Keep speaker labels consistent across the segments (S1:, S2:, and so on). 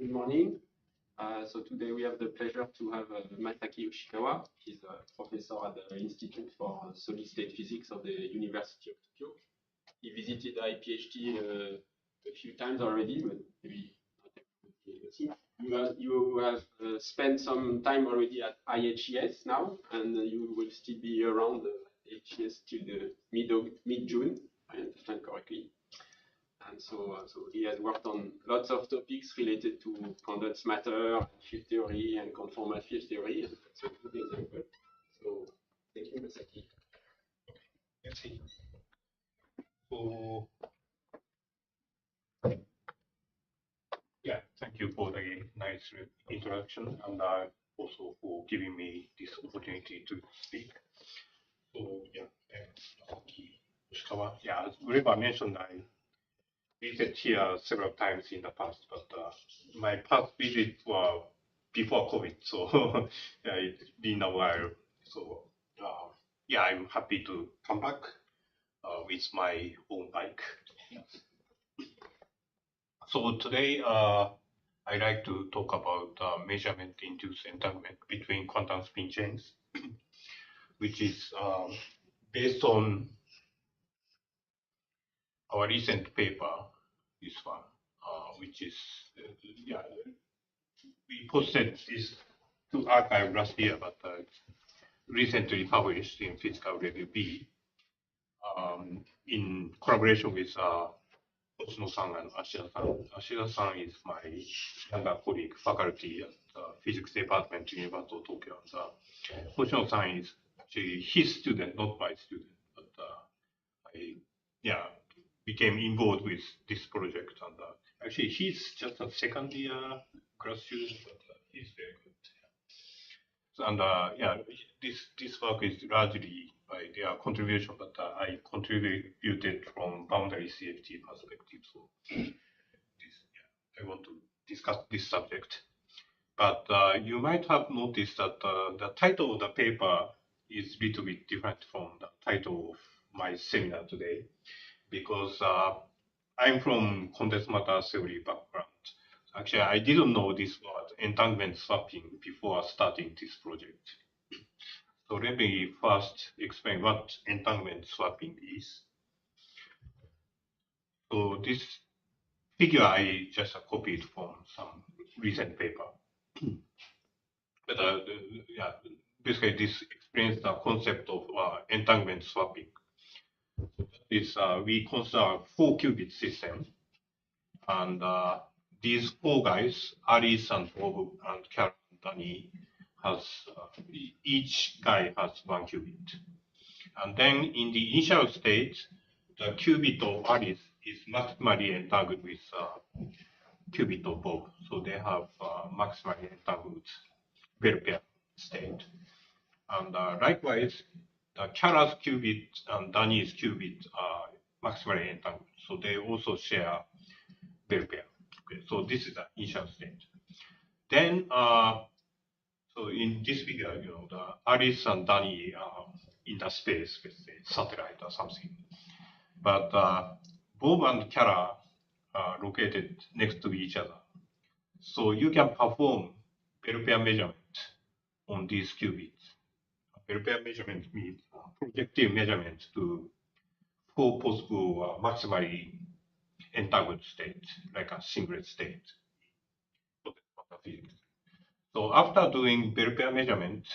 S1: Good morning. So today we have the pleasure to have Masaki Oshikawa. He's a professor at the Institute for Solid State Physics of the University of Tokyo. He visited IPhT a few times already, but maybe not. You have spent some time already at IHES now, and you will still be around IHES till the mid-June, if I understand correctly. And so he has worked on lots of topics related to condensed matter, field theory, and conformal field theory. And that's a good example. So thank you, Masaki.
S2: Merci. So, yeah, thank you for the nice introduction and also for giving me this opportunity to speak. So, yeah, Masaki Oshikawa. Yeah, as Riva mentioned, I visited here several times in the past, but my past visit were before COVID, so yeah, it's been a while. So, yeah, I'm happy to come back with my own bike. So today, I'd like to talk about measurement-induced entanglement between quantum spin chains, which is based on our recent paper, this one, which is, yeah, we posted this to archive last year, but recently published in Physical Review B in collaboration with Hoshino-san and Ashida-san. Ashida-san is my younger colleague, faculty at the Physics Department, University of Tokyo. And Hoshino-san is actually his student, not my student. But I, yeah, became involved with this project. And actually, he's just a second year grad student, but he's very good. So, and yeah, this work is largely by their contribution, but I contributed from boundary CFT perspective. So I want to discuss this subject. But you might have noticed that the title of the paper is a little bit different from the title of my seminar today, because I'm from condensed matter theory background. Actually, I didn't know this word entanglement swapping before starting this project. So let me first explain what entanglement swapping is. So this figure I just copied from some recent paper. But yeah, basically this explains the concept of entanglement swapping. It's we consider 4-qubit system, and these four guys, Alice and Bob and Karen and Danny, has each guy has 1 qubit. And then in the initial state, the qubit of Alice is maximally entangled with qubit of Bob. So they have maximally entangled pair state. And likewise, the Kara's qubit and Danny's qubit are maximally entangled. So they also share pair. Okay, so this is the initial state. Then, so in this figure, you know, the Alice and Danny are in the space, let's say satellite or something. But Bob and Kara are located next to each other. So you can perform pair measurement on these qubits. Pair measurement means projective measurement to 4 possible maximally entangled states, like a singlet state. So after doing pair measurement,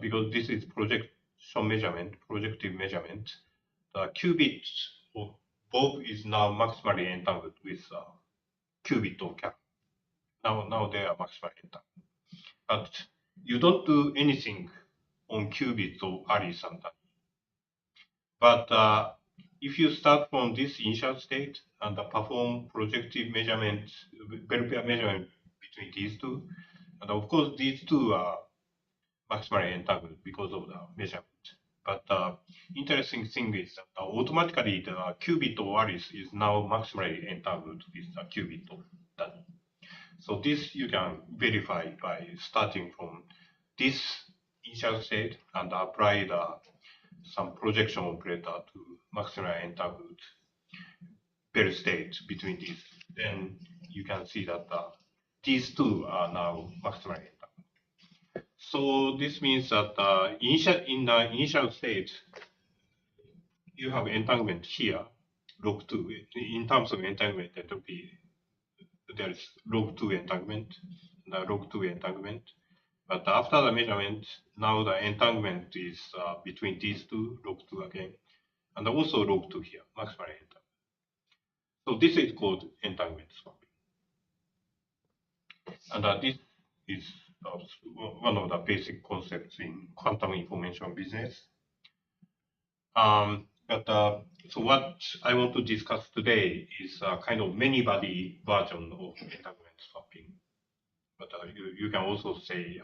S2: because this is projection measurement, projective measurement, the qubit of Bob is now maximally entangled with qubit of Kara. Now they are maximally entangled. But you don't do anything on qubits of Alice and Danny. But if you start from this initial state and perform projective measurement, pair measurement between these two, and of course these two are maximally entangled because of the measurement. But interesting thing is that automatically the qubit of Alice is now maximally entangled with the qubit of Danny. So this you can verify by starting from this initial state and apply some projection operator to maximally entangled pair state between these. Then you can see that these two are now maximally entangled. So this means that in the initial state, you have entanglement here, log 2. In terms of entanglement entropy, there is log 2 entanglement, the log 2 entanglement. But after the measurement, now the entanglement is between these two, log 2 again, and also log 2 here, maximally entanglement. So this is called entanglement swapping. And this is one of the basic concepts in quantum information business. So what I want to discuss today is a kind of many-body version of entanglement swapping. But you can also say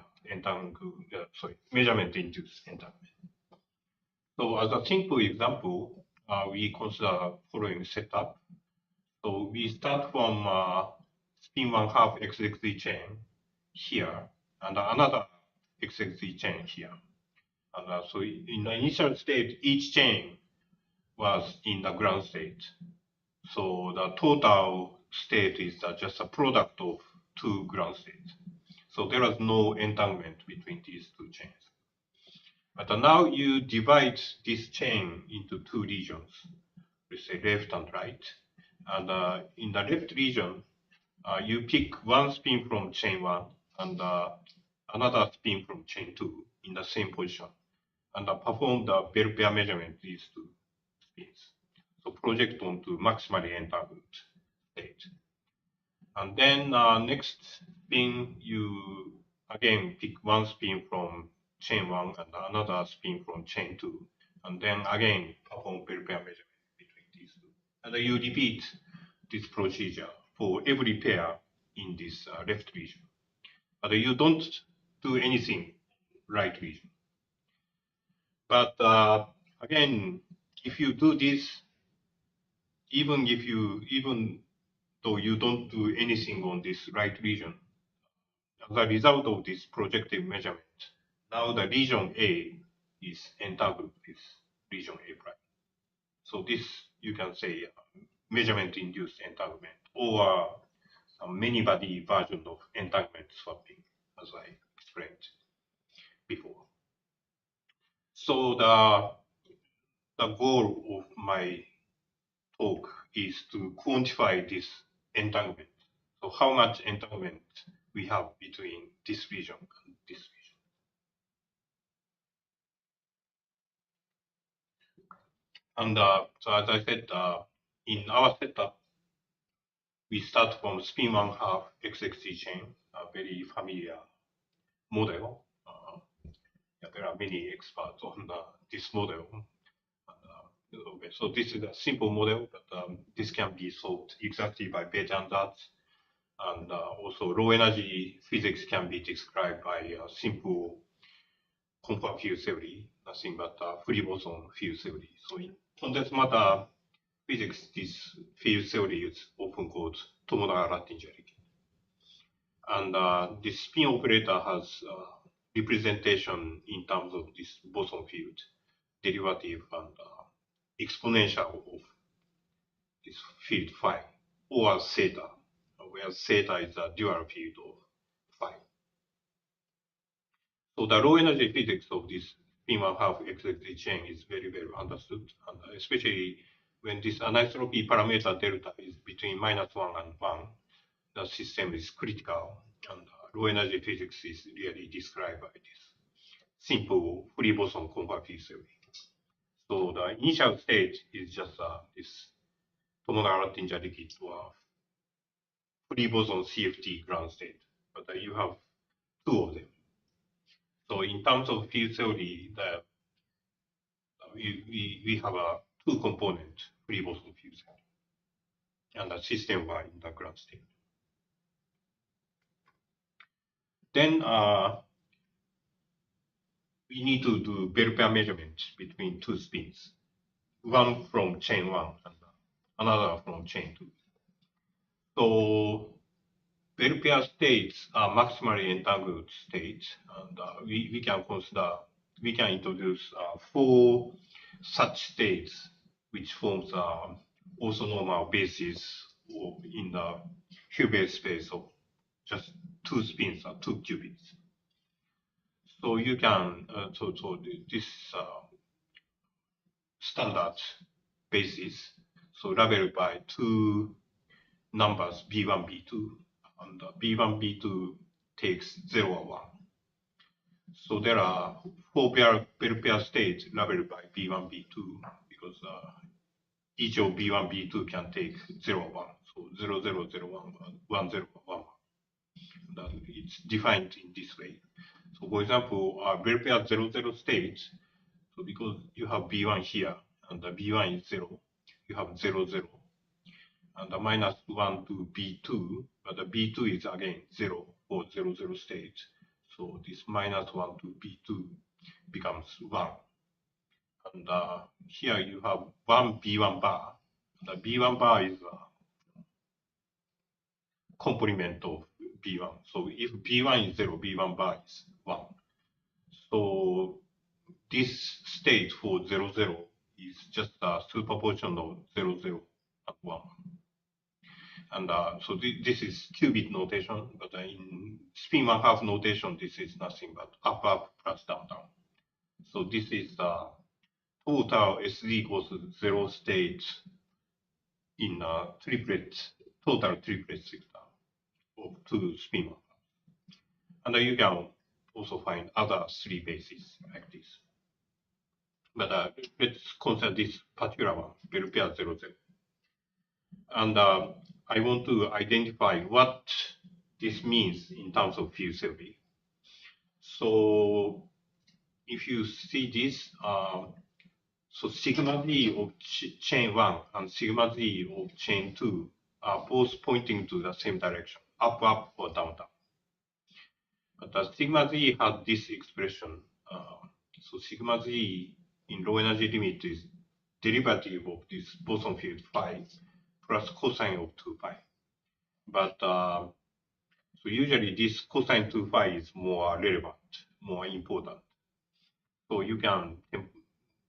S2: measurement-induced entanglement. So as a simple example, we consider following setup. So we start from spin 1/2 XXZ chain here, and another XXZ chain here. And so in the initial state, each chain was in the ground state. So the total state is just a product of two ground states. So there was no entanglement between these two chains. But now you divide this chain into two regions, let's say left and right. And in the left region, you pick one spin from chain 1 and another spin from chain 2 in the same position, and perform the Bell pair measurement these two spins. So project onto maximally entangled state. And then next spin, you again pick one spin from chain 1 and another spin from chain 2, and then again perform Bell pair measurement between these two. And you repeat this procedure for every pair in this left region. But you don't do anything right region. But again, if you do this, even though you don't do anything on this right region, as a result of this projective measurement, now the region A is entangled with region A prime. So this you can say measurement-induced entanglement, or a many-body version of entanglement swapping, as I explained before. So the goal of my talk is to quantify this entanglement. So how much entanglement we have between this region and this region. And so as I said, in our setup, we start from spin 1/2 XXZ chain, a very familiar model. There are many experts on this model. Okay, so this is a simple model, but this can be solved exactly by Bayesian ansatz. And also low energy physics can be described by a simple conformal field theory, nothing but free boson field theory. So in condensed matter physics, this field theory is often called Tomonaga-Rattinger-Ricci. And this spin operator has representation in terms of this boson field derivative and exponential of this field phi, or theta, where theta is a dual field of phi. So the low energy physics of this spin 1/2 XXZ chain is very well understood, and especially when this anisotropy parameter delta is between -1 and 1, the system is critical, and low energy physics is really described by this simple free boson conformal field theory. So the initial state is just this Tomonaga-Rattinger-Ricci or free boson CFT ground state, but you have two of them. So in terms of field theory, we have a two-component free boson field theory, and the system Y in the ground state. Then we need to do Bell pair measurement between two spins, one from chain 1 and another from chain 2. So Bell pair states are maximally entangled states, and we can introduce 4 such states which forms orthonormal basis in the Hilbert space of just two spins or two qubits. So you can this standard basis, so labeled by two numbers B1, B2, and B1, B2 takes 0 or 1. So there are four bell pair states labeled by B1, B2 because each of B1, B2 can take 0 or 1. So 0, 0, 0, 1, 1, 0, 1. And it's defined in this way. So for example, bell pair 0, 0 state, so because you have B1 here and the B1 is 0, you have 0, 0. And the minus 1 to B2, but the B2 is again 0 for 0, 0 state. So this minus 1 to B2 becomes 1. And here you have one B1 bar. The B1 bar is a complement of B1. So if B1 is 0, B1 bar is 1. So this state for 0, 0 is just a superposition of 0, 0, and 1. And so this is qubit notation, but in spin 1/2 notation, this is nothing but up, up, plus down, down. So this is total SD equals 0 states in total triplet sector of two spin 1/2. And you can also find other three bases like this. But let's consider this particular one, bell pair 0, 0. And I want to identify what this means in terms of field theory. So if you see this, so sigma z of chain 1 and sigma z of chain 2 are both pointing to the same direction, up, up, or down, down. But the sigma z has this expression. So sigma z in low energy limit is derivative of this boson field phi plus cosine of 2 pi. But so usually this cosine 2 phi is more relevant, more important. So you can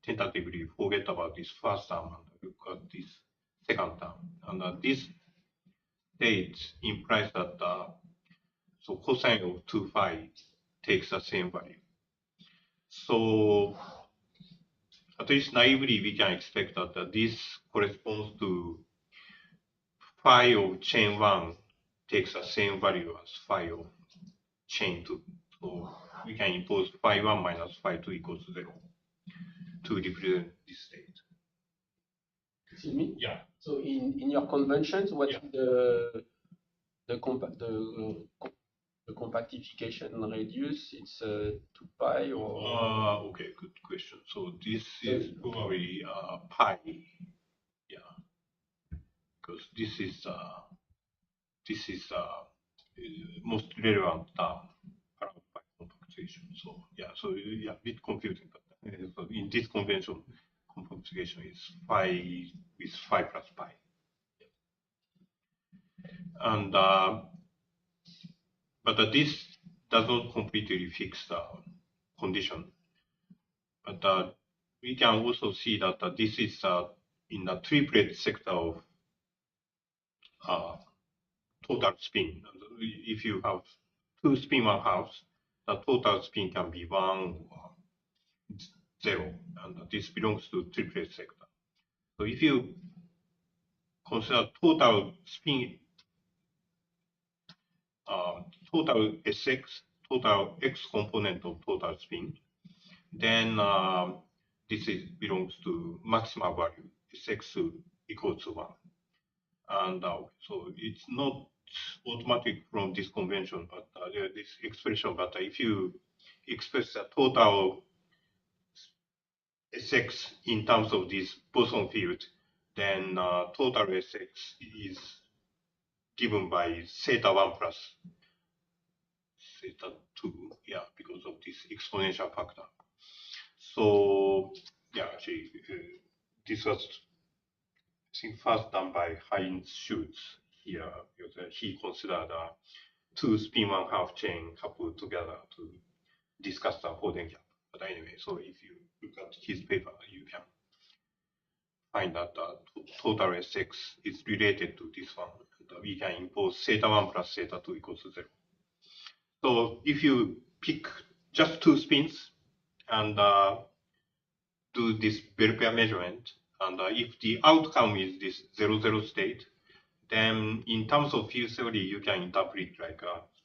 S2: tentatively forget about this first term and look at this second term. And this state implies that so cosine of 2 phi takes the same value. So at least naively we can expect that this corresponds to phi of chain 1 takes the same value as phi of chain 2. So we can impose phi 1 minus phi 2 equals 0 to represent this state.
S1: Excuse me?
S2: Yeah.
S1: So in your conventions, what's the compactification radius? It's 2 pi or?
S2: Okay, good question. So this is probably pi. Yeah, because this is most relevant term around pi compactation. So yeah, so yeah, a bit confusing. But so in this convention, compactification is phi with phi plus pi. And but this does not completely fix the condition. But we can also see that this is in the triplet sector of total spin. If you have two spin 1/2, the total spin can be 1 or 0, and this belongs to triplet sector. So if you consider total spin, total Sx, total x component of total spin, then this belongs to maximum value, Sx equals to 1. And so it's not automatic from this convention, but this expression. But if you express the total Sx in terms of this boson field, then total Sx is given by theta 1 plus theta 2, yeah, because of this exponential factor. So yeah, actually, this was I think first done by Heinz Schultz here, because he considered two spin 1/2 chain coupled together to discuss the Horden gap. But anyway, so if you look at his paper, you can find that total Sx is related to this one. And we can impose theta 1 plus theta 2 equals 0. So if you pick just two spins and do this Bell pair measurement, and if the outcome is this 0, 0 state, then in terms of field theory, you can interpret like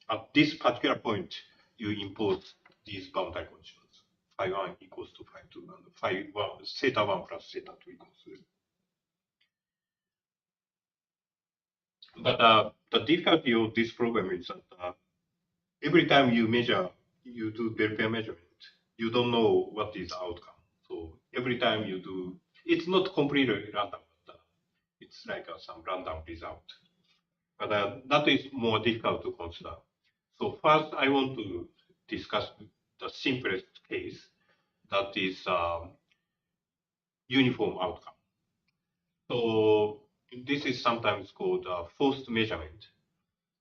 S2: at this particular point, you impose these boundary conditions. Phi 1 equals to phi 2, and phi 1, theta 1 plus theta 2 equals 0. But the difficulty of this problem is that every time you measure, you do Bell pair measurement, you don't know what is the outcome. So every time you do, it's not completely random, but it's like some random result. But that is more difficult to consider. So first, I want to discuss the simplest case, that is uniform outcome. So this is sometimes called forced measurement.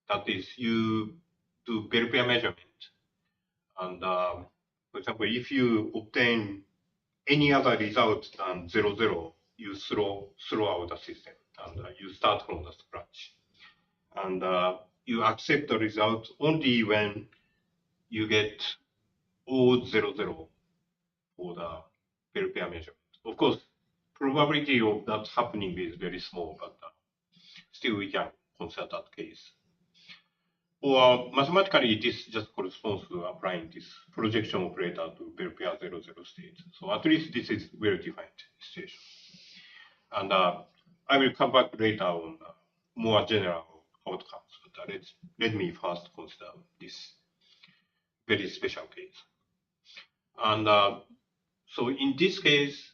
S2: That is, you do Bell pair measurement, and for example, if you obtain any other result than 0, 0, you throw out the system, and you start from the scratch. And you accept the result only when you get all 0, 0 for the Bell pair measurement. Of course, probability of that happening is very small, but still we can consider that case. Or mathematically, this just corresponds to applying this projection operator to Bell pair 0, 0 state. So at least this is well-defined situation. And I will come back later on more general outcomes. But let me first consider this very special case. And so in this case,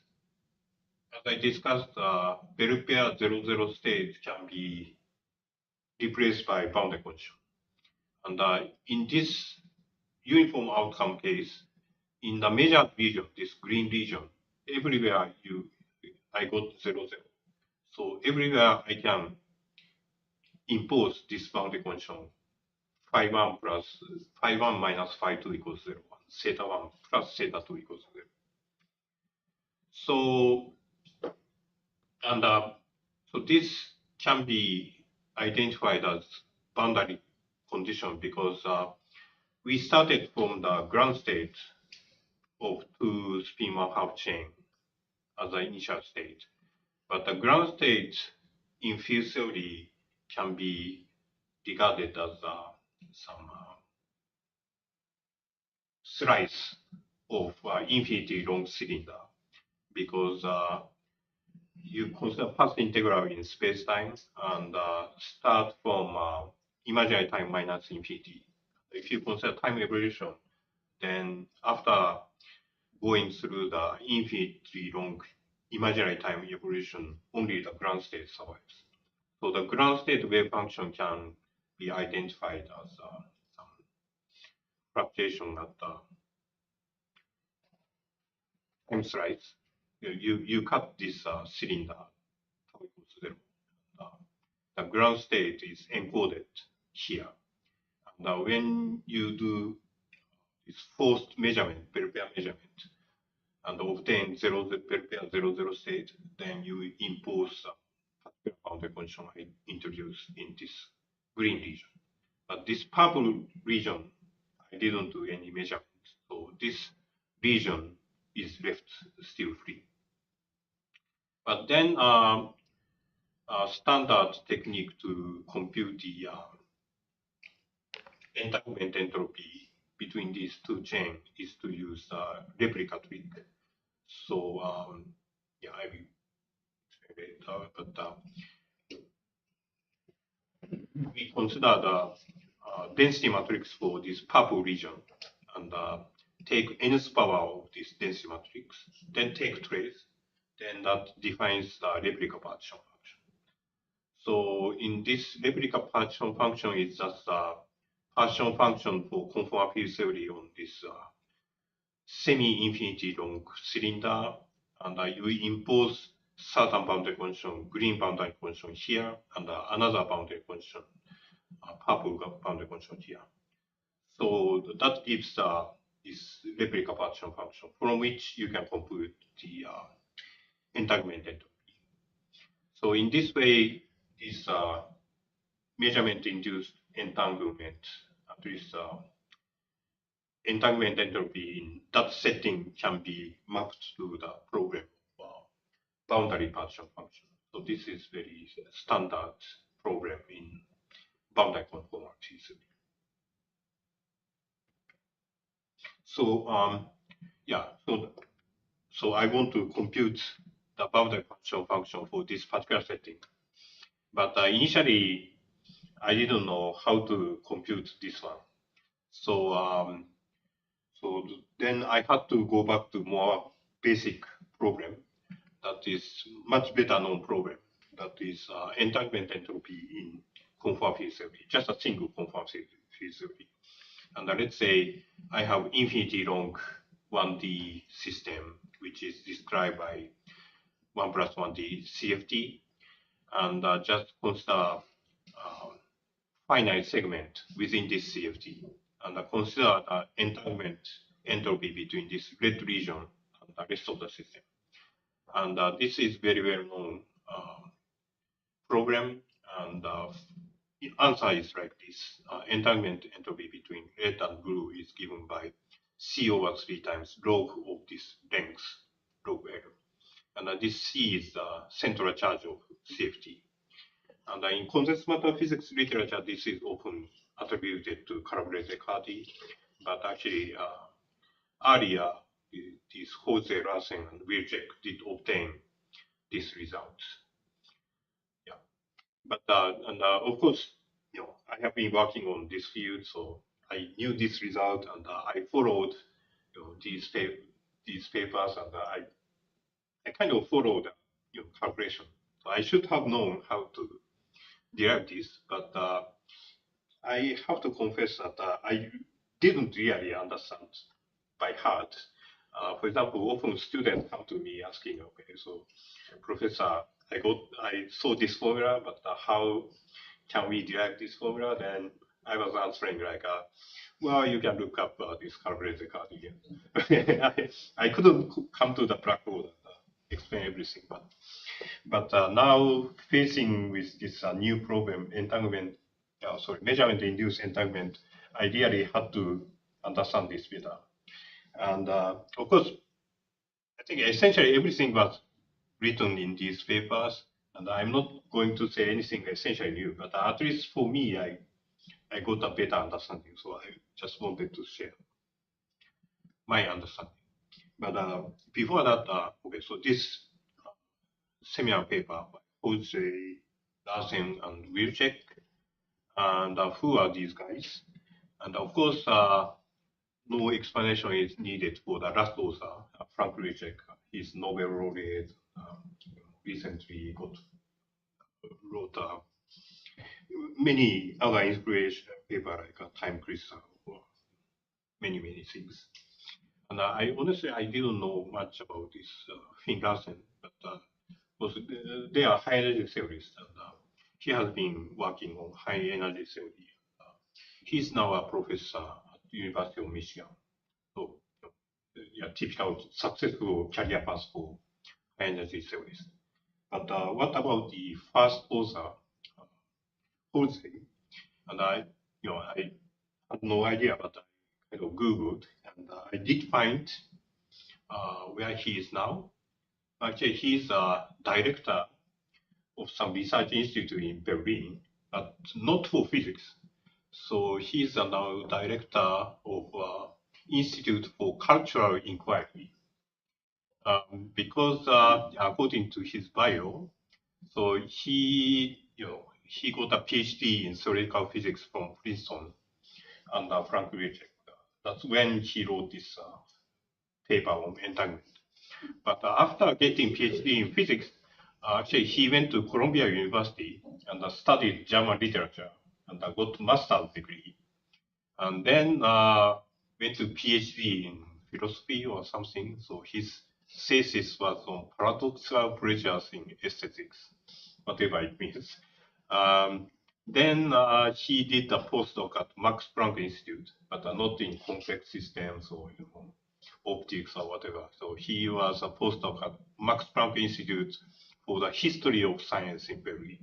S2: as I discussed, Bell pair 0, 0 state can be replaced by boundary condition. And in this uniform outcome case, in the measured region, this green region, everywhere I got 0, 0. So everywhere I can impose this boundary condition, phi 1 plus phi 1 minus phi 2 equals 0, theta 1 plus theta 2 equals 0. So, and so this can be identified as boundary condition because we started from the ground state of 2 spin 1/2 chain as the initial state. But the ground state in field theory can be regarded as some slice of infinity long cylinder, because you consider first integral in space-time and start from imaginary time minus infinity. If you consider time evolution, then after going through the infinitely long imaginary time evolution, only the ground state survives. So the ground state wave function can be identified as some fluctuation at the time slice. You cut this cylinder, tau equals 0. The ground state is encoded here. And when you do this forced measurement, Bell pair measurement, and obtain 0, Bell pair 0, 0 state, then you impose a boundary condition I introduced in this green region. But this purple region, I didn't do any measurement. So this region is left still free. But then a standard technique to compute the entanglement entropy between these two chains is to use replica trick. So yeah, I will explain later. But we consider the density matrix for this purple region and take nth power of this density matrix, then take trace, then that defines the replica partition function. So in this replica partition function is just a partition function for conformal field theory on this semi-infinity long cylinder, and you impose certain boundary condition, green boundary condition here, and another boundary condition, purple boundary condition here. So that gives this replica partition function from which you can compute the entanglement entropy. So in this way, this measurement-induced entanglement, at least entanglement entropy in that setting can be mapped to the problem of boundary partition function. So this is very standard problem in boundary conformal T3. So yeah, so I want to compute the boundary partition function for this particular setting, but initially I didn't know how to compute this one. So so then I had to go back to more basic problem that is much better known problem, that is entanglement entropy in conformal field theory, just a single conformal field theory. And let's say I have infinity long 1D system, which is described by 1 plus 1D CFT, and just consider finite segment within this CFT, and consider the entanglement entropy between this red region and the rest of the system. And this is very well known problem, and the answer is like this. Entanglement entropy between red and blue is given by C over 3 times log of this length, log L. And this C is the central charge of CFT. And in condensed matter physics literature, this is often attributed to Calabrese-Carty, but actually earlier, these Jose, Larsen, and Wilczek did obtain this result. Yeah, but of course, I have been working on this field, so I knew this result, and I followed these papers, and I kind of followed calculation. So I should have known how to derive this, but I have to confess that I didn't really understand by heart. For example, often students come to me asking, okay, so professor, I saw this formula, but how can we derive this formula? Then I was answering like, well, you can look up this Calabrese card again. I couldn't come to the blackboard and explain everything, but now facing with this new problem, measurement-induced entanglement, I really had to understand this better. And of course, I think essentially everything was written in these papers, and I'm not going to say anything essentially new, but at least for me, I got a better understanding. So I just wanted to share my understanding. But before that, okay, so this seminar paper by Jose, Larsen, and Wilczek, and who are these guys? And of course, no explanation is needed for the last author, Frank Wilczek. He's Nobel laureate, recently wrote many other inspiration paper like Time Crystal or many things. And I honestly I didn't know much about this Finn Larsen, but they are high energy theorists, and he has been working on high energy theory. He's now a professor at the University of Michigan. So yeah, typical successful career path for high energy theorists. But what about the first author, Jose? And I had no idea, but I kind of Googled, and I did find where he is now. Actually, he's a director of some research institute in Berlin, but not for physics. So he's now director of Institute for Cultural Inquiry. Because according to his bio, so he got a PhD in theoretical physics from Princeton under Frank Wilczek. That's when he wrote this paper on entanglement. But after getting PhD in physics, actually he went to Columbia University and studied German literature and got master's degree. And then went to PhD in philosophy or something. So his thesis was on paradoxical pleasures in aesthetics, whatever it means. Then he did a postdoc at Max Planck Institute, but not in complex systems or optics or whatever. So he was a postdoc at Max Planck Institute for the history of science in Berlin.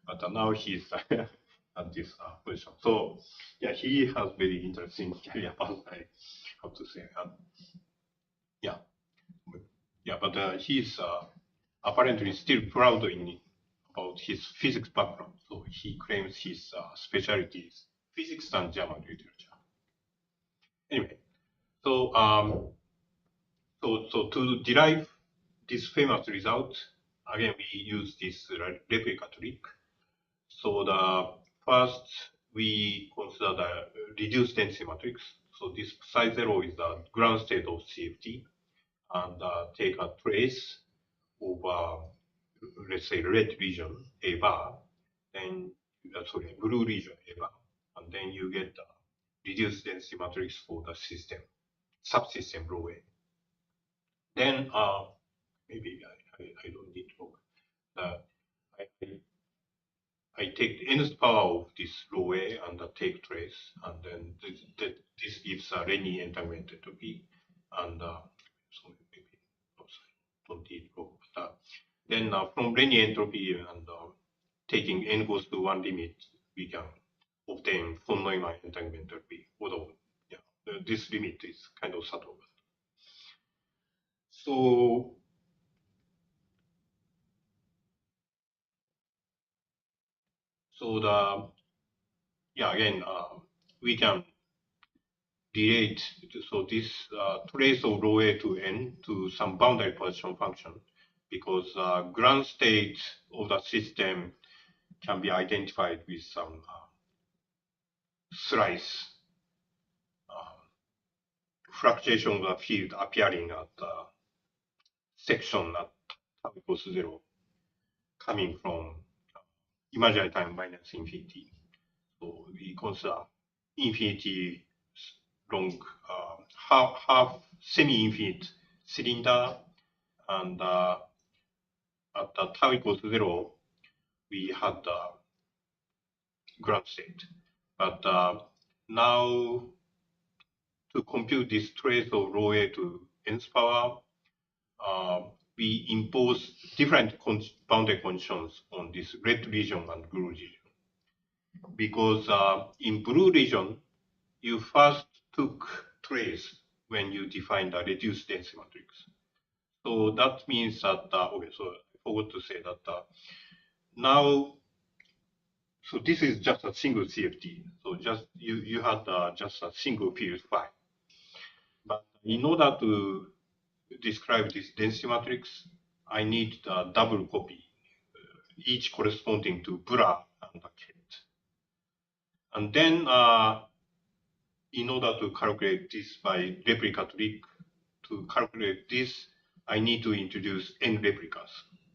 S2: but now he's at this position. So yeah, he has very interesting career path, I have to say. Yeah, yeah, but he's apparently still proud about his physics background. So he claims his specialty is physics and German literature. Anyway, so so to derive this famous result, again we use this replica trick. So the first we consider the reduced density matrix. So this psi zero is the ground state of CFT, and take a trace over, let's say, red region A bar, then sorry, blue region A bar, and then you get the reduced density matrix for the system, subsystem rho A. Then maybe I don't need to. I I take the nth power of this rho A and take trace, and then this gives a Renyi entanglement entropy, and so maybe don't need rho. Then from Renyi entropy and taking n goes to one limit, we can obtain von Neumann entanglement entropy. Although yeah, this limit is kind of subtle. So the yeah, again we can relate so this trace of rho A to n to some boundary position function, because ground state of the system can be identified with some slice fluctuation of the field appearing at section at tau equals 0, coming from imaginary time minus infinity. So we consider infinity long half semi-infinite cylinder, and at the tau equals 0, we had the ground state. But now to compute this trace of rho A to nth power, we impose different boundary conditions on this red region and blue region. Because in blue region, you first took trace when you define the reduced density matrix. So that means that, okay, so I forgot to say that now, so this is just a single CFT. So just you had just a single field phi. But in order to describe this density matrix, I need the double copy, each corresponding to bra and the ket. And then in order to calculate this by replica trick, to calculate this, I need to introduce n replicas.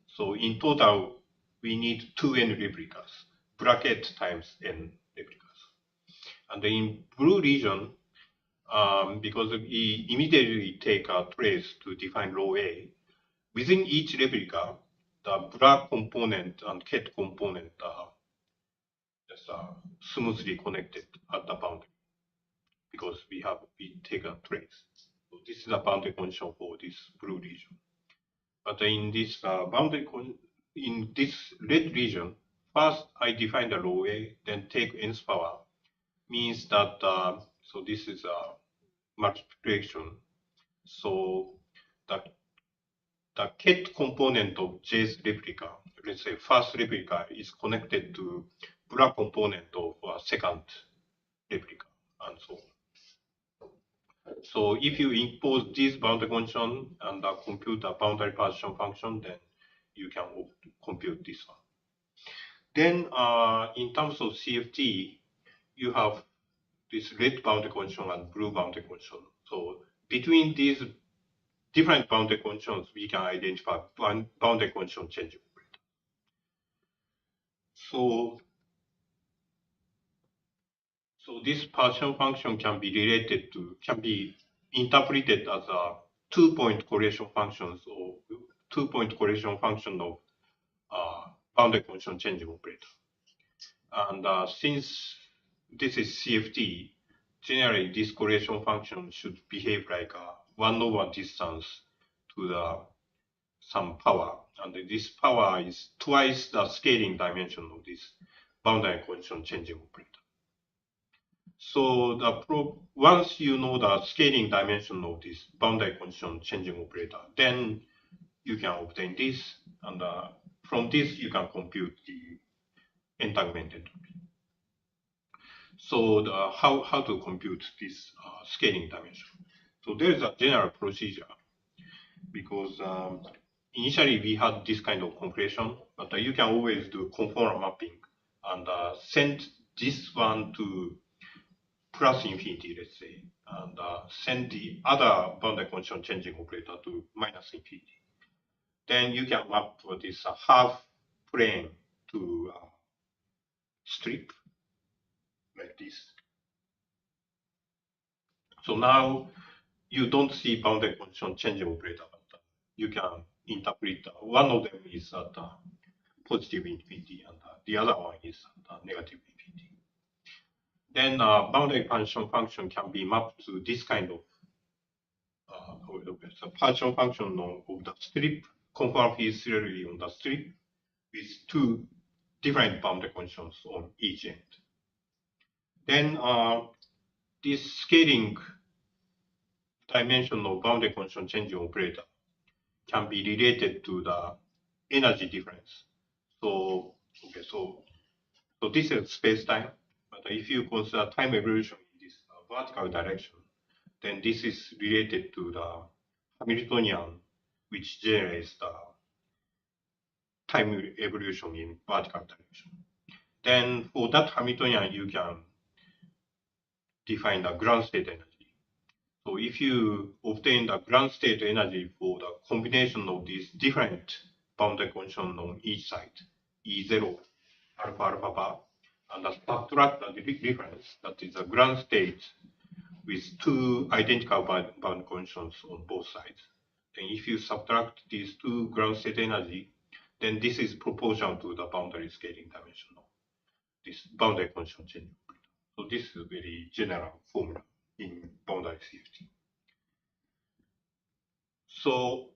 S2: So in total, we need 2n replicas, bracket times n replicas. And in blue region, because we immediately take a trace to define rho A, within each replica, the bra component and ket component are just smoothly connected at the boundary, because we take a trace. So this is a boundary condition for this blue region. But in this in this red region, first I define the rho A, then take nth power, means that so this is a multiplication. So the ket component of J's replica, let's say first replica, is connected to bra component of second replica, and so on. So if you impose this boundary condition and compute the boundary partition function, then you can compute this one. Then in terms of CFT, you have this red boundary condition and blue boundary condition. So between these different boundary conditions, we can identify one boundary condition change operator. So this partition function can be interpreted as a two-point correlation functions, or two-point correlation function of boundary condition change operator. And since this is CFT, generally this correlation function should behave like a 1 over distance to the some power and this power is twice the scaling dimension of this boundary condition changing operator. So once you know the scaling dimension of this boundary condition changing operator, then you can obtain this, and from this you can compute the entanglement entropy. So how to compute this scaling dimension? So there is a general procedure, because initially we had this kind of compression, but you can always do conformal mapping and send this one to plus infinity, let's say, and send the other boundary condition changing operator to minus infinity. Then you can map this half plane to strip like this. So now you don't see boundary condition changing operator, but you can interpret one of them is at positive infinity, and the other one is at negative infinity. Then boundary function can be mapped to this kind of partial function of the strip, conformal field theory on the strip with two different boundary conditions on each end. Then this scaling dimension of boundary condition changing operator can be related to the energy difference. So this is space-time, but if you consider time evolution in this vertical direction, then this is related to the Hamiltonian, which generates the time evolution in vertical direction. Then for that Hamiltonian, you can define the ground state energy. So if you obtain the ground state energy for the combination of these different boundary conditions on each side, E0, alpha, alpha bar, and subtract the difference, that is the ground state with two identical boundary conditions on both sides. Then if you subtract these two ground state energy, then this is proportional to the boundary scaling dimension of this boundary condition change. So this is a very general formula in boundary CFT. So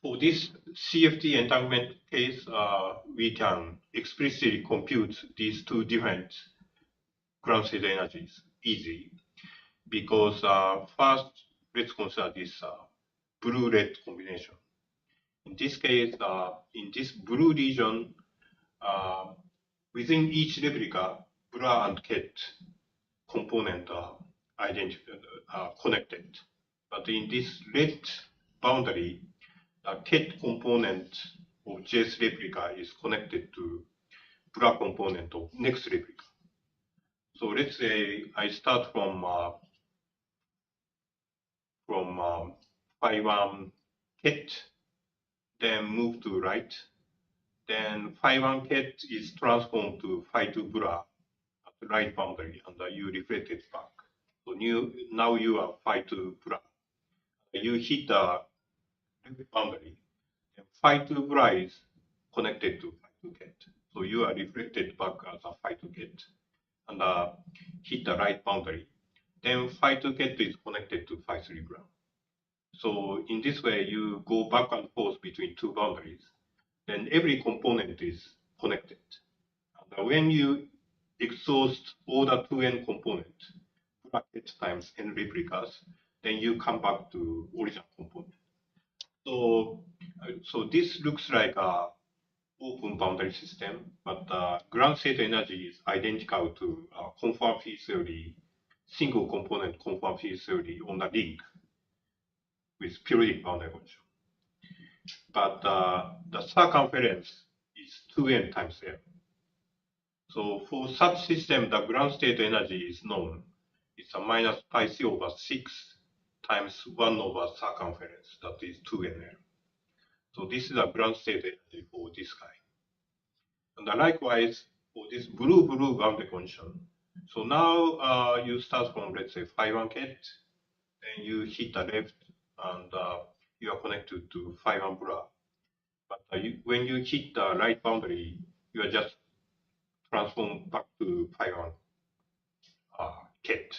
S2: for this CFT entanglement case, we can explicitly compute these two different ground state energies easily, because first, let's consider this blue-red combination. In this case, in this blue region, within each replica, bra and ket component are connected. But in this red boundary, the ket component of J's replica is connected to bra component of next replica. So let's say I start from phi 1 ket, then move to right. Then phi 1 ket is transformed to phi 2 bra at the right boundary, and you reflect it back. So now you are phi 2 bra. You hit the boundary, and phi 2 bra is connected to phi 2 ket. So you are reflected back as a phi 2 ket, and hit the right boundary. Then phi 2 ket is connected to phi 3 bra. So in this way, you go back and forth between two boundaries. Then every component is connected. And when you exhaust all the 2n components, bracket times n replicas, then you come back to original component. So this looks like a open boundary system, but the ground state energy is identical to conformal field theory, single component conformal field theory on the ring with periodic boundary condition. But the circumference is 2n times L. So for such system, the ground state energy is known. It's a minus pi c over 6 times 1 over circumference, that is 2nl. So this is a ground state energy for this guy. And likewise, for this blue boundary condition. So now you start from, let's say, phi 1 ket, then you hit the left, and you are connected to phi 1 bra. But when you hit the right boundary, you are just transformed back to phi 1 ket.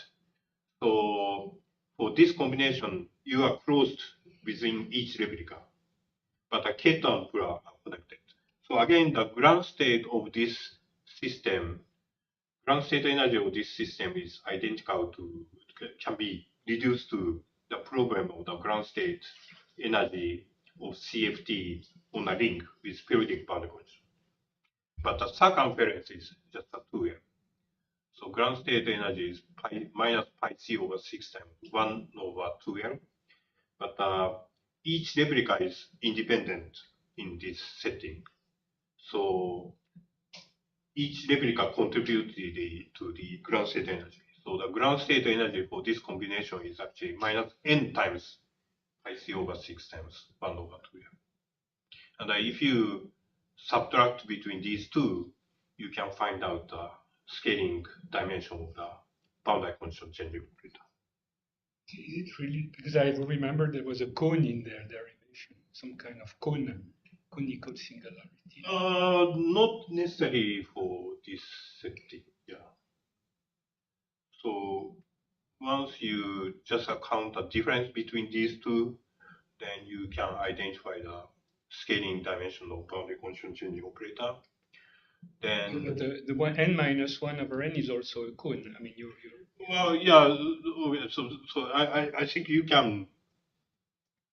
S2: So for this combination, you are closed within each replica. but the ket and pull are connected. So again, the ground state of this system, ground state energy of this system is identical to, can be reduced to the problem of the ground state energy of CFT on a ring with periodic bound condition. But the circumference is just a 2L. So ground state energy is minus pi c over 6 times 1 over 2L. But each replica is independent in this setting. So each replica contributes to the ground state energy. So the ground state energy for this combination is actually minus n times pi c over 6 times 1 over 2L. And if you subtract between these two, you can find out the scaling dimension of the boundary condition changing operator.
S3: Is it really? Because I remember there was a cone in their derivation, some kind of conical singularity.
S2: Not necessarily for this setting, yeah. So once you just account the difference between these two, then you can identify the scaling dimension of boundary condition changing operator. Then
S3: But the one n minus 1 over n is also a cone. I mean, you.
S2: Well, yeah. So I think you can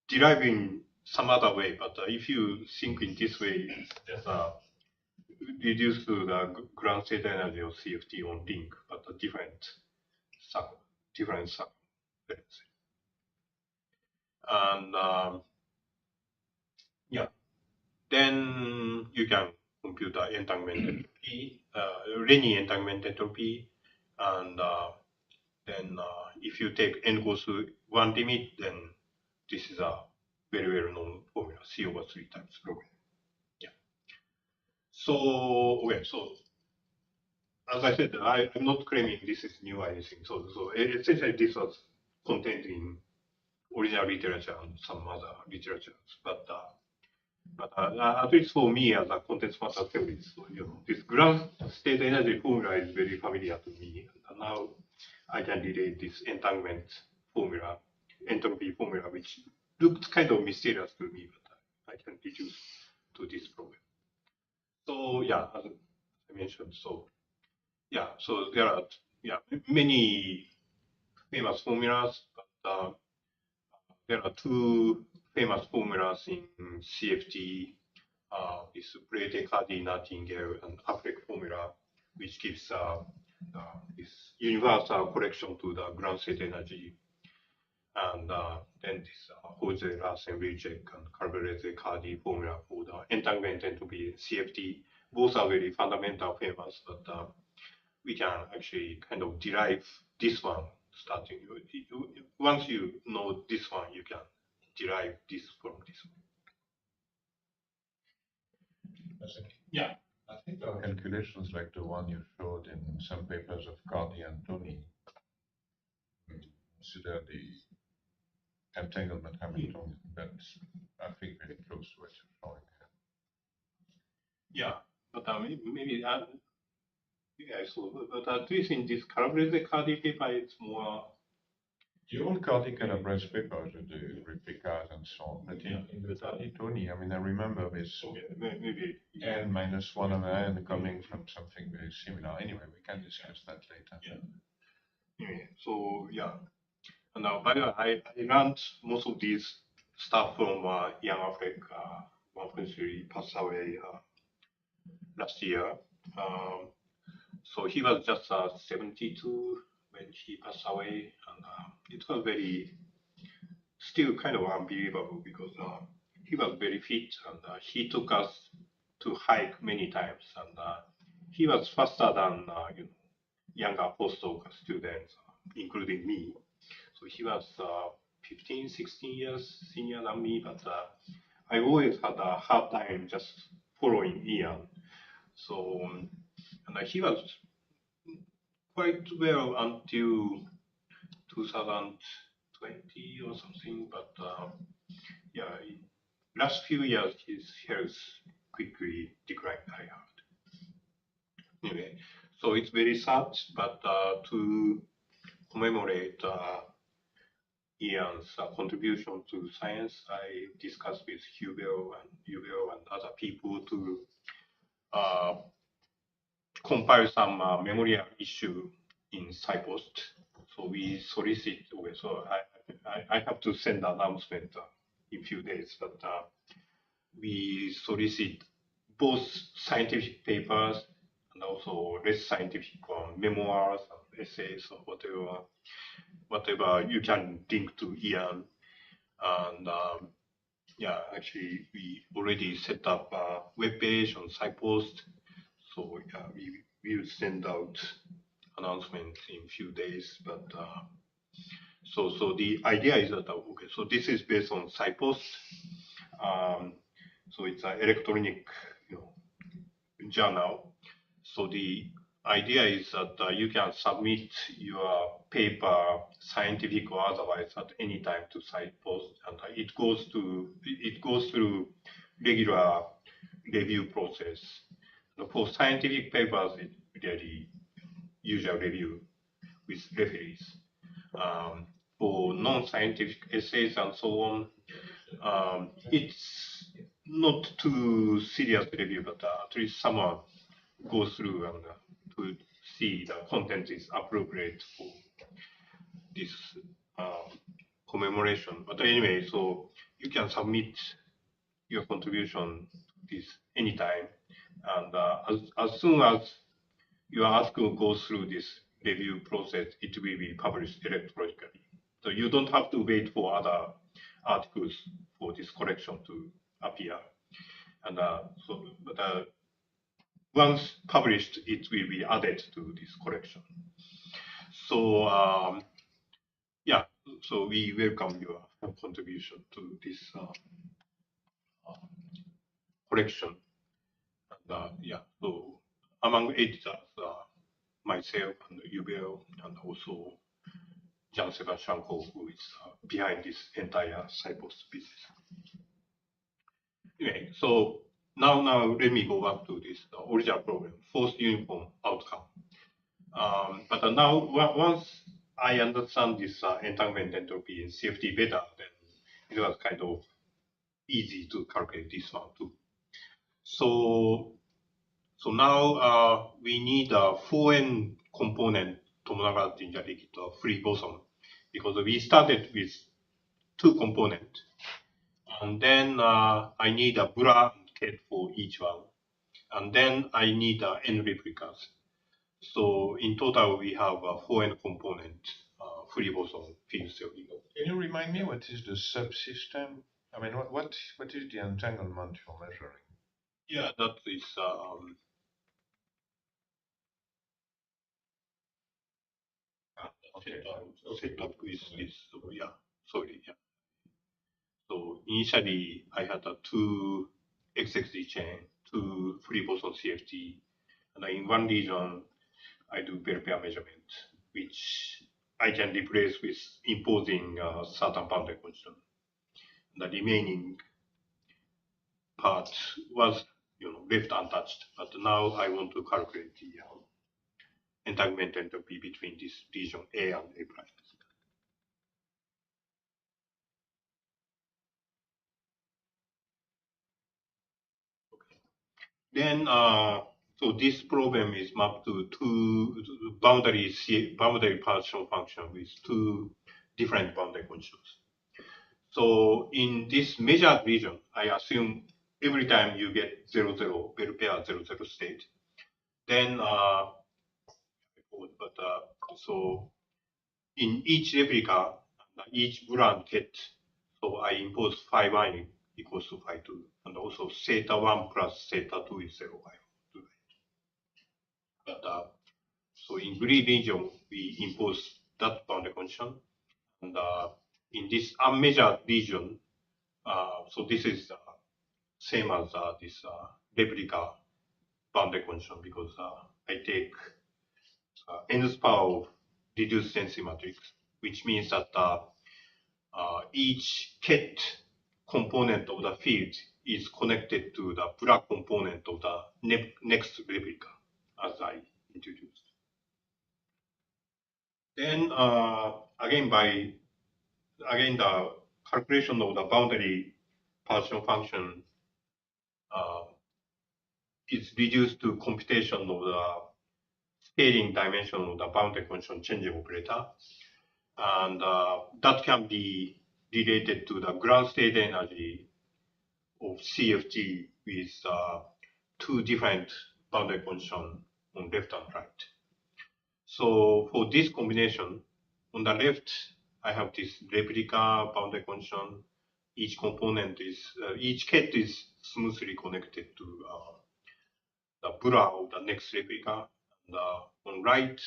S2: derive in some other way, but if you think in this way, it's just reduced to the ground state energy of CFT on link, but a different circumference. And yeah, then you can compute the entanglement entropy, Renyi entanglement entropy, and then if you take n goes to one limit, then this is a very well-known formula, C over 3 times log n. Yeah. So, okay, so as I said, I'm not claiming this is new or anything. So essentially this was contained in original literature and some other literatures. But at least for me as a contents matter theorist, so, this ground state energy formula is very familiar to me. And now I can relate this entanglement formula, entropy formula, which looked kind of mysterious to me, but I can reduce to this problem. So yeah, as I mentioned, so yeah, so there are many famous formulas, but there are two famous formulas in CFT. This Brede-Cardy-Nightingale and Affleck formula, which gives this universal correction to the ground state energy. And then this Jose, Larsen, Wilczek, and Calabrese-Cardy formula for the entanglement entropy CFT. Both are very fundamental famous, but we can actually kind of derive this one starting. Once you know this one, you can derive this from this one. Yeah.
S4: I think our calculations like the one you showed in some papers of Cardy and Tony consider the entanglement Hamiltonian, but I think very close to what you're showing here.
S2: Yeah, but maybe yeah, so but at least in this Calabrese-Cardy paper, it's more.
S4: The old Cardy Calabrese papers with the replicas and so on, but in the Tony, I mean, I remember this
S2: maybe
S4: n minus 1 over n coming from something very similar. Anyway, we can discuss that later.
S2: Yeah. Anyway, so yeah. And now, by the way, I learned most of these stuff from Ian Affleck, unfortunately passed away last year. So he was just 72 when he passed away, and it was still kind of unbelievable because he was very fit and he took us to hike many times, and he was faster than younger postdoc students, including me. So he was 15, 16 years senior than me, but I always had a hard time just following Ian. So and he was quite well until 2020 or something, but yeah, last few years his health quickly declined, I heard. Anyway, so it's very sad, but to commemorate Ian's contribution to science, I discussed with Hubel and other people to compile some memorial issue in SciPost. So we solicit, so I have to send an announcement in few days, but we solicit both scientific papers and also less scientific memoirs, essays, or whatever you can link to Ian. And yeah, actually, we already set up a web page on SciPost. So yeah, we will send out announcement in few days. But so the idea is that okay, so this is based on SciPost. So it's an electronic, journal. So the idea is that you can submit your paper, scientific or otherwise, at any time to SciPost, and it goes through regular review process. For scientific papers, it really usual review with referees. For non-scientific essays and so on, it's not too serious review, but at least someone goes through and to see the content is appropriate for this commemoration. But anyway, so you can submit your contribution this anytime, and as soon as your article goes through this review process, it will be published electronically. So you don't have to wait for other articles for this collection to appear. And but once published, it will be added to this collection. So yeah, so we welcome your contribution to this collection. And yeah, so among editors, myself and Yubel, and also Jean-Sebastian Ho, who is behind this entire SciPost business. Anyway, so now let me go back to this original problem, forced uniform outcome. But now once I understand this entanglement entropy in CFT better, then it was kind of easy to calculate this one too. So now we need a 4n component tomography liquid free boson, because we started with 2 components, and then I need a Bra kit for each one, and then I need n replicas. So in total, we have a 4n component free boson field theory.
S4: Can you remind me what is the subsystem? I mean, what is the entanglement you're measuring?
S2: Yeah, that is set up with this. So yeah, sorry, yeah. So initially, I had 2 XXD chain, 2 free boson CFT, and in one region, I do pair measurement, which I can replace with imposing certain boundary condition. The remaining part was left untouched, but now I want to calculate the entanglement entropy between this region A and A prime. Okay. Then so this problem is mapped to 2 boundary partial function with 2 different boundary conditions. So in this measured region, I assume every time you get 0, 0, pair 0, 0 state, then so in each replica, each Brand kit, so I impose phi 1 equals to phi 2, and also theta 1 plus theta 2 is 0, I do that. But so in green region, we impose that boundary condition, and in this unmeasured region, so this is same as this replica boundary condition, because I take nth power of reduced density matrix, which means that each ket component of the field is connected to the Bragg component of the next replica, as I introduced. Then again, by again, the calculation of the boundary partition function is reduced to computation of the scaling dimension of the boundary condition changing operator. And that can be related to the ground state energy of CFT with two different boundary conditions on left and right. So for this combination, on the left, I have this replica boundary condition. Each component is, each ket is smoothly connected to the bra of the next replica. And on right,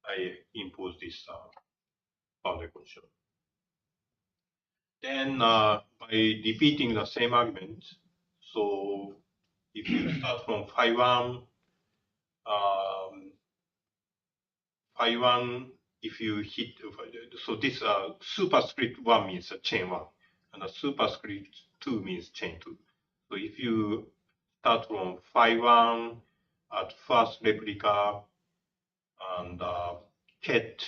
S2: I impose this boundary condition. Then by repeating the same argument, so if you start from phi 1, phi 1, if you hit, so this superscript 1 means chain 1, and the superscript 2 means chain 2. So if you start from phi 1 at first replica and ket,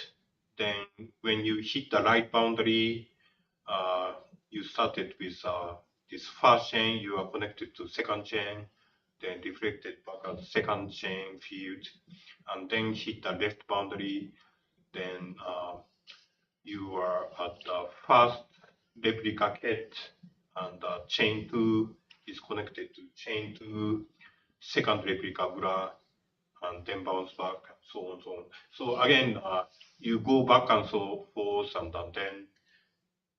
S2: then when you hit the right boundary, you started with this first chain, you are connected to second chain, then reflected back at second chain field, and then hit the left boundary, then you are at the first replica ket, and chain 2 is connected to chain 2, second replica bra, and then bounce back, and so on, so on. So again, you go back and so forth, and then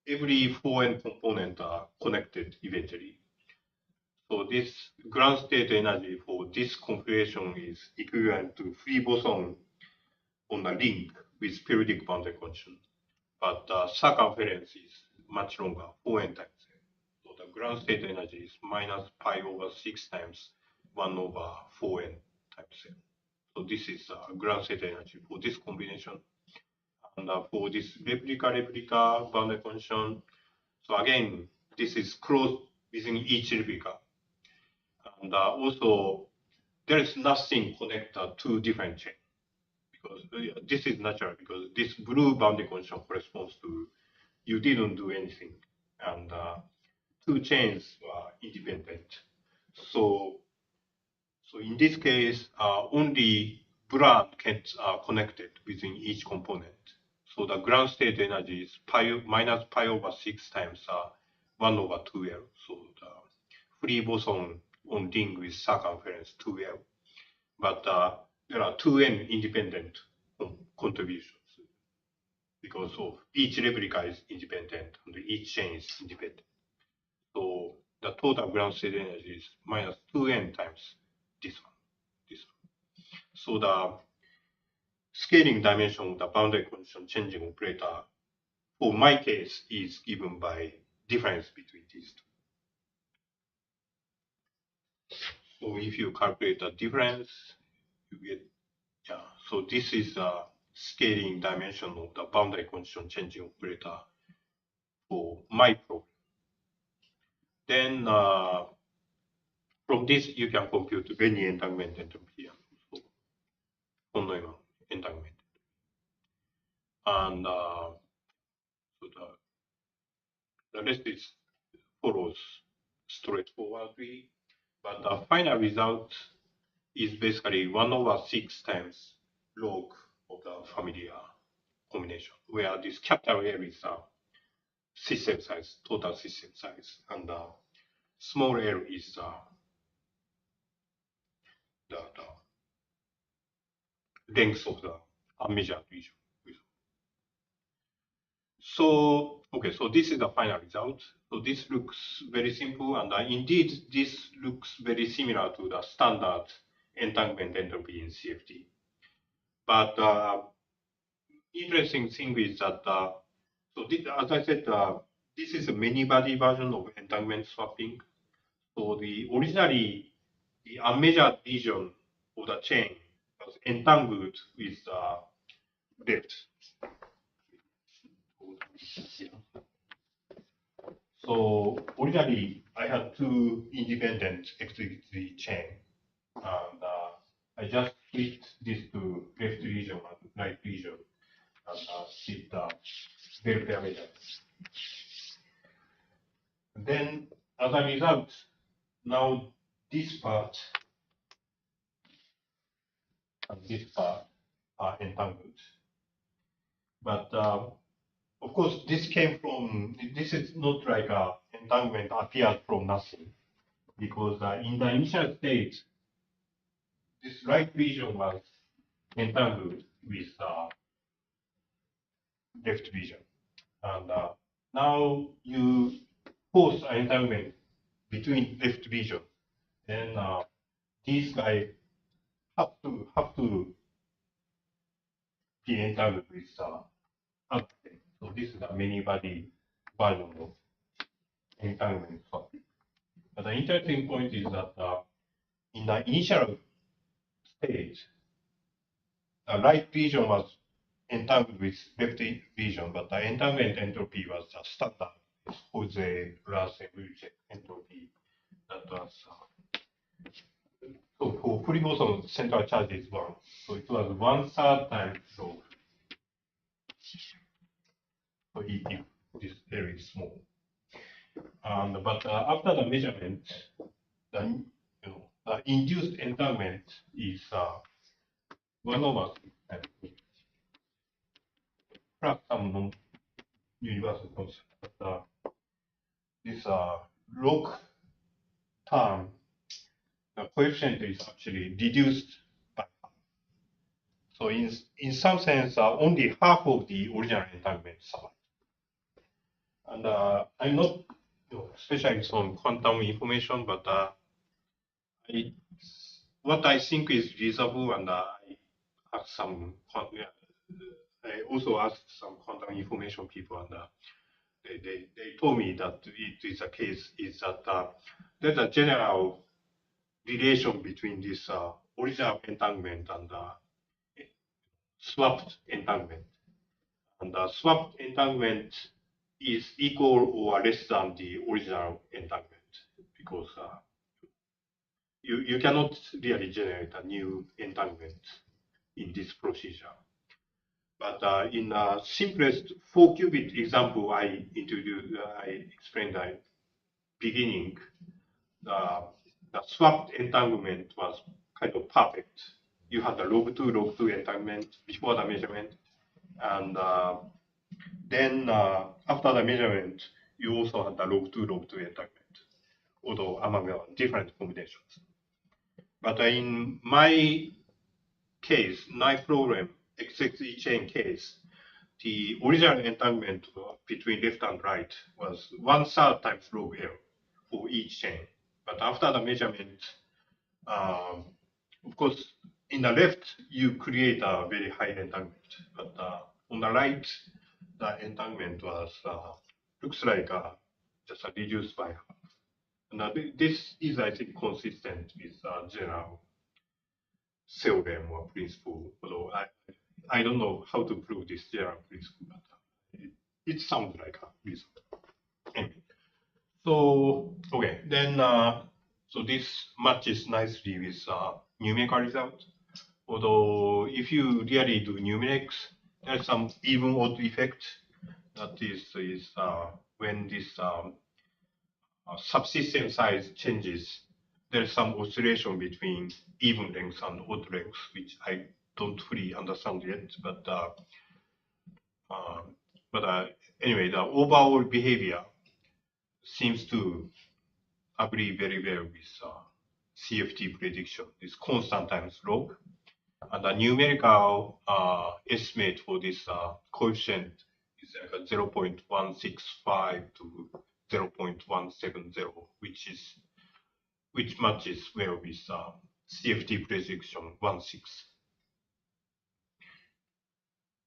S2: every 4n component are connected eventually. So this ground state energy for this configuration is equivalent to free boson on a ring with periodic boundary condition. But the circumference is much longer, 4n times. So the ground state energy is minus pi over 6 times 1 over 4n times n. So this is ground state energy for this combination. And for this replica boundary condition, so again, this is closed within each replica. And also, there is nothing connected to different chain, because this is natural, because this blue boundary condition corresponds to you didn't do anything, and two chains are independent. So in this case, only bra and ket are connected within each component. So the ground state energy is minus pi over 6 times 1 over 2L. So the free boson on ring with circumference 2L. But there are 2n independent contributions, because of each replica is independent and each chain is independent. So the total ground state energy is minus 2n times this one. So the scaling dimension of the boundary condition changing operator for my case is given by difference between these two. So if you calculate the difference, you get, so this is the scaling dimension of the boundary condition changing operator for my problem. Then from this you can compute any entanglement entropy. So entanglement. And so the rest is follows straightforwardly, but the final result is basically 1 over 6 times log of the familiar combination, where this capital L is system size, total system size, and small l is the length of the unmeasured region. So, okay, so this is the final result. So this looks very simple, and indeed, this looks very similar to the standard entanglement entropy in CFT. But interesting thing is that, so this, as I said, this is a many-body version of entanglement swapping. So the originally, the unmeasured region of the chain was entangled with left. So originally, I had two independent exclusivity chain, and I just split this to left region and right region, and did the very measure. Then, as a result, now this part and this part are entangled. But of course, this is not like a entanglement appeared from nothing, because in the initial state, this right region was entangled with left region. And now you force an entanglement between left region, then these guys have to be entangled with other things. So this is a many body version of entanglement. But the interesting point is that in the initial stage, the right region was entangled with left region, but the entanglement entropy was the standard Jose-Larsen-Wilczek entropy that was. So for free boson, central charge is 1. So it was 1/3 times log. So if this very small. But after the measurement, the induced entanglement is 1 over plus some non-universal constant. But this log term, the coefficient is actually reduced by half. So in some sense, only half of the original entanglement survives. And I'm not specialist on quantum information, but what I think is reasonable, and I asked some. I also asked some quantum information people, and they told me that it is a case is that there's a general relation between this original entanglement and swapped entanglement. And the swapped entanglement is equal or less than the original entanglement, because you cannot really generate a new entanglement in this procedure. But in the simplest 4-qubit example I explained at the beginning, the swapped entanglement was kind of perfect. You had the log2 entanglement before the measurement, and then after the measurement, you also had the log2 entanglement, although among different combinations. But in my case, my problem, XXE chain case, the original entanglement between left and right was 1/3 times log L for each chain. But after the measurement, of course, in the left, you create a very high entanglement. But on the right, the entanglement was looks like just reduced by half. And this is, I think, consistent with general theorem or principle, although I don't know how to prove this general principle, but it sounds like a reason. Anyway, so okay, then so this matches nicely with numerical result. Although if you really do numerics, there's some even odd effect. That is when this subsystem size changes, there's some oscillation between even length and odd length, which I don't fully understand yet. But anyway, the overall behavior seems to agree very well with CFT prediction. It's constant times log, and the numerical estimate for this coefficient is like 0.165 to 0.170, which matches well with CFT prediction 1.6.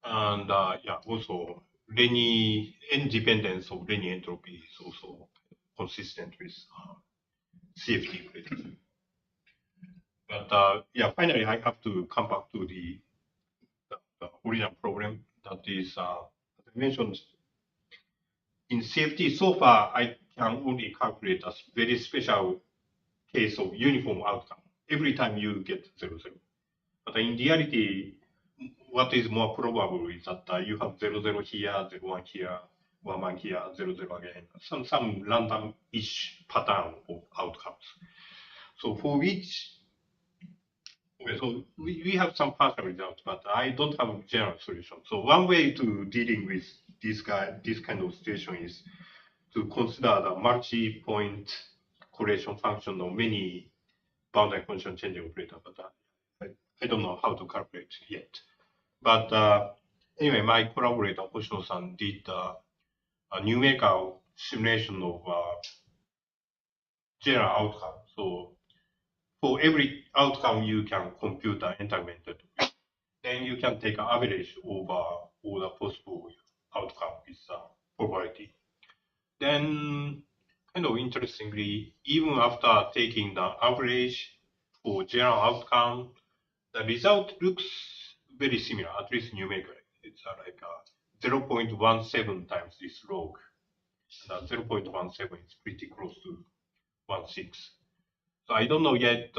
S2: And yeah, also Renyi independence of Renyi entropy is also consistent with CFT prediction. But yeah, finally I have to come back to the original problem. That is, as I mentioned, in CFT so far I can only calculate a very special case of uniform outcome every time you get 0, 0. But in reality, what is more probable is that you have 0, 0 here, 0, 1 here, 1 here, 0, 0 again, some random-ish pattern of outcomes. So for which, okay, so we have some partial results, but I don't have a general solution. So one way to dealing with this kind of situation is to consider the multi-point correlation function of many boundary condition changing operator, but I don't know how to calculate yet. But anyway, my collaborator Hoshino-san did a numerical simulation of general outcome. So for every outcome, you can compute an entanglement. Then you can take an average over all the possible outcome with probability. Then, kind of interestingly, even after taking the average for general outcome, the result looks very similar, at least numerically. It's like 0.17 times this log. And 0.17 is pretty close to 1/6. So I don't know yet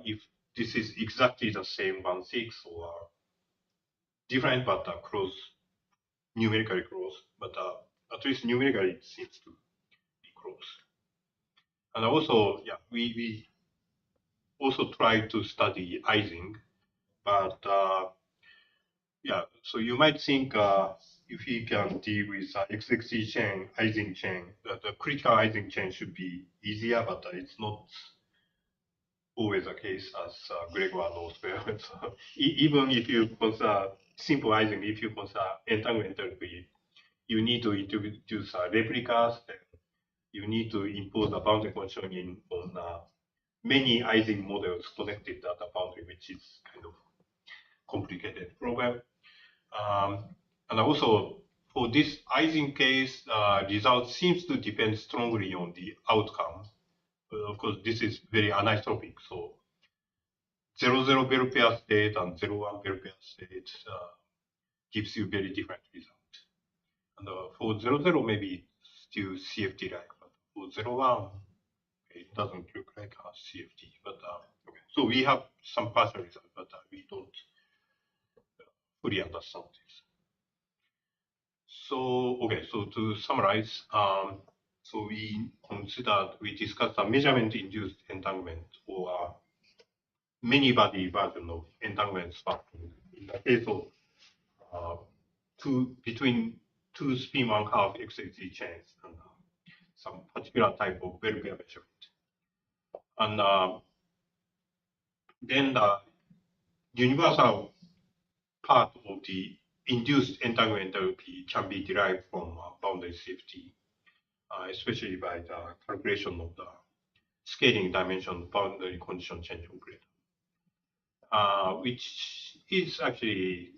S2: if this is exactly the same 1/6 or different, but close, numerically close. But at least numerically it seems to be close. And also, yeah, we also try to study Ising, but yeah, so you might think if you can deal with XXC chain, Ising chain, the critical Ising chain should be easier, but it's not always the case, as Gregor knows well. So even if you consider simple Ising, if you consider entanglement entropy, you need to introduce replicas, then you need to impose a boundary condition on many Ising models connected at the boundary, which is kind of complicated problem. And also, for this Ising case, result seems to depend strongly on the outcome. Of course, this is very anisotropic, so 0, bell pair state and 0, 1 bell pair state gives you very different result. And for 0, maybe it's still CFT-like, but for 0, 1, it doesn't look like a CFT. But okay. So we have some partial result, but we don't fully understand this. So okay, so to summarize, so we discussed a measurement-induced entanglement or many-body version of entanglement sparking in the case of between two spin 1/2 XXC chains and some particular type of bell pair measurement. And then the universal part of the induced entanglement entropy can be derived from boundary safety, especially by the calculation of the scaling dimension boundary condition change operator, which is actually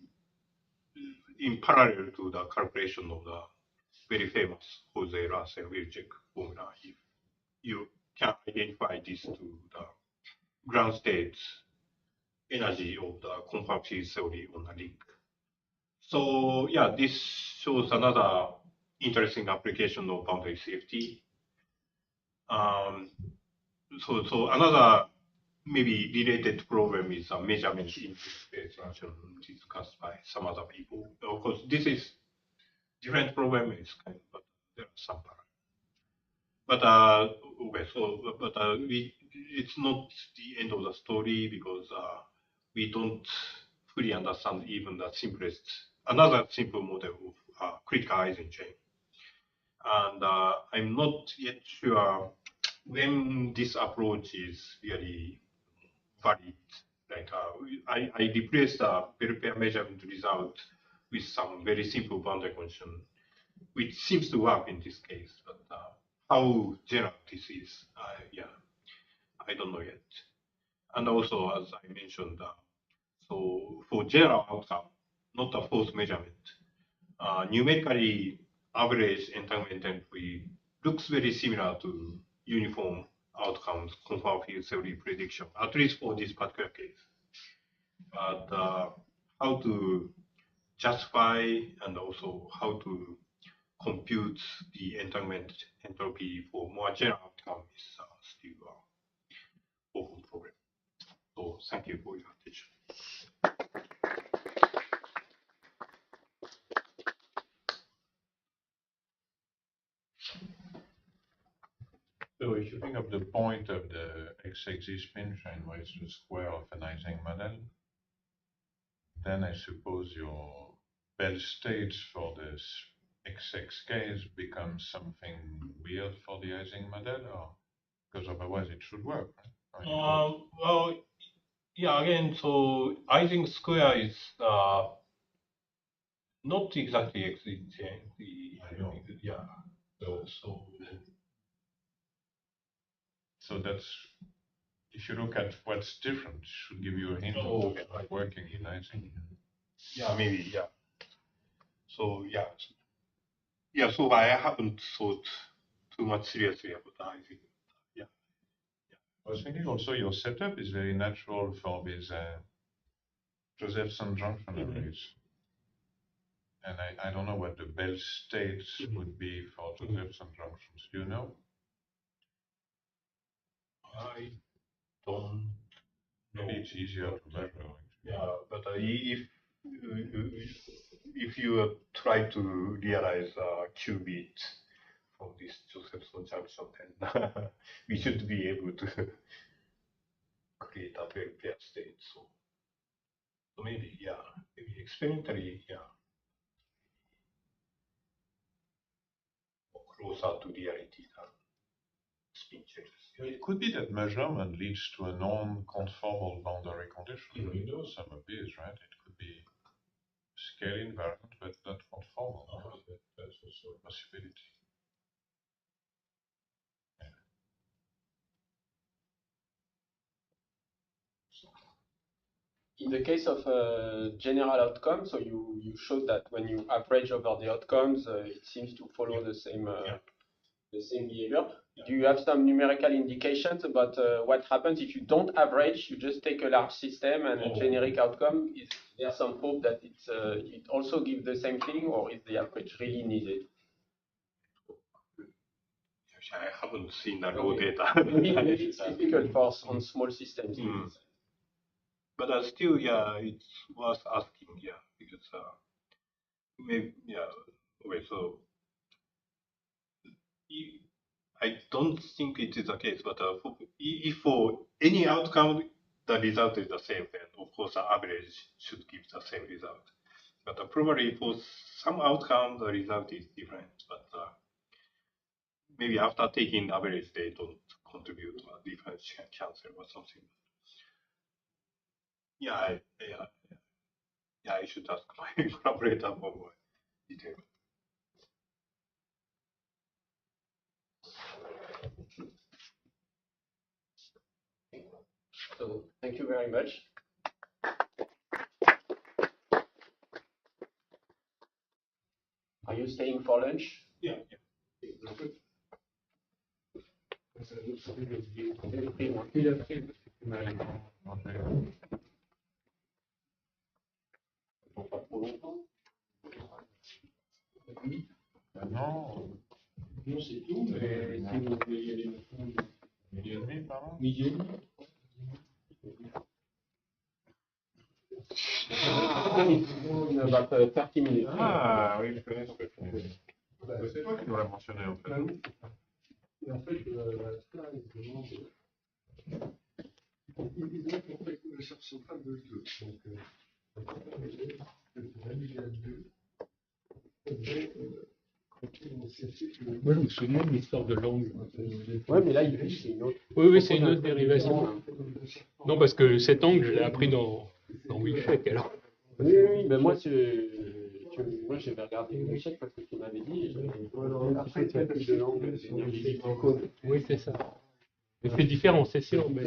S2: in parallel to the calculation of the very famous Jose-Russell-Wilczek formula. If you can identify this to the ground state energy of the compact field theory on a link. So yeah, this shows another interesting application of boundary safety. So another maybe related problem is a measurement interface function discussed by some other people. Of course, this is different problem, but there are some parallels. But okay, so it's not the end of the story because we don't fully understand even the simplest, another simple model of critical Ising chain. And I'm not yet sure when this approach is really valid. Like I replaced the bell pair measurement result with some very simple boundary condition, which seems to work in this case. But how general this is, yeah, I don't know yet. And also, as I mentioned, so for general outcome, not a force measurement, numerically average entanglement entropy looks very similar to uniform outcomes, conformal field theory prediction, at least for this particular case. But how to justify and also how to compute the entanglement entropy for more general outcome is still open problem. So thank you for your attention.
S4: So if you think of the point of the x-axis spin chain, where it's the square of an Ising model, then I suppose your Bell states for this XX case becomes something weird for the Ising model, or because otherwise it should work, right?
S2: Well, yeah, again, so Ising square is not exactly existing.
S4: I know.
S2: Yeah.
S4: So that's, if you look at what's different, it should give you a hint of
S2: Oh,
S4: what's not working in Ising.
S2: yeah, maybe, yeah. So yeah, yeah. So I haven't thought too much seriously about Ising. Yeah.
S4: I was thinking also your setup is very natural for these Josephson junction arrays. And I don't know what the Bell states would be for Josephson junctions. Do you know?
S2: I don't know.
S4: Maybe it's easier to measure.
S2: Yeah, but if you try to realize qubit from this Josephson junction, then we should be able to create a very pair state. So maybe, yeah, maybe experimentally, yeah, closer to reality than spin changes.
S4: It could be that measurement leads to a non-conformal boundary condition. We know some of these, right? It could be scale invariant, but not conformal. That's also a possibility.
S1: In the case of general outcome, so you showed that when you average over the outcomes, it seems to follow the same behavior. Do you have some numerical indications about what happens if you don't average? You just take a large system and a generic outcome. Is there some hope that it also gives the same thing, or is the average really needed?
S2: I haven't seen the raw data.
S1: Maybe it's difficult for on small systems.
S2: But still, yeah, it's worth asking, yeah, because maybe, yeah, okay, so I don't think it is the case, but if for any outcome the result is the same, then of course the average should give the same result. But probably for some outcome the result is different, but maybe after taking average they don't contribute to a different cancel or something. Yeah, I should ask my collaborator for more detail.
S1: So thank you very much. Are you staying for lunch?
S2: Yeah.
S4: Non,
S3: Non, c'est tout, mais si vous voulez y aller maintenant,
S4: midi et demi, pardon.
S3: midi et demi.
S1: In about 30 minutes.
S4: Ah oui, je connais ce que tu dis. C'est toi qui nous l'as mentionné en fait.
S3: Ah oui. Et en fait, ça, il demande. Il demande pour faire la charge centrale de 2. Donc, moi, je me souviens de l'histoire de l'angle.
S1: Ouais, mais là, c'est une autre.
S3: Oui, c'est une autre dérivation. Non, parce que cet angle, je l'ai appris dans Wilczek, alors.
S1: Oui, mais moi, moi, j'avais regardé Wilczek parce que tu m'avais dit. Après, tu as plus de l'angle, c'est énergie du cône.
S3: Oui, c'est ça. Mais c'est différent, c'est sûr, mais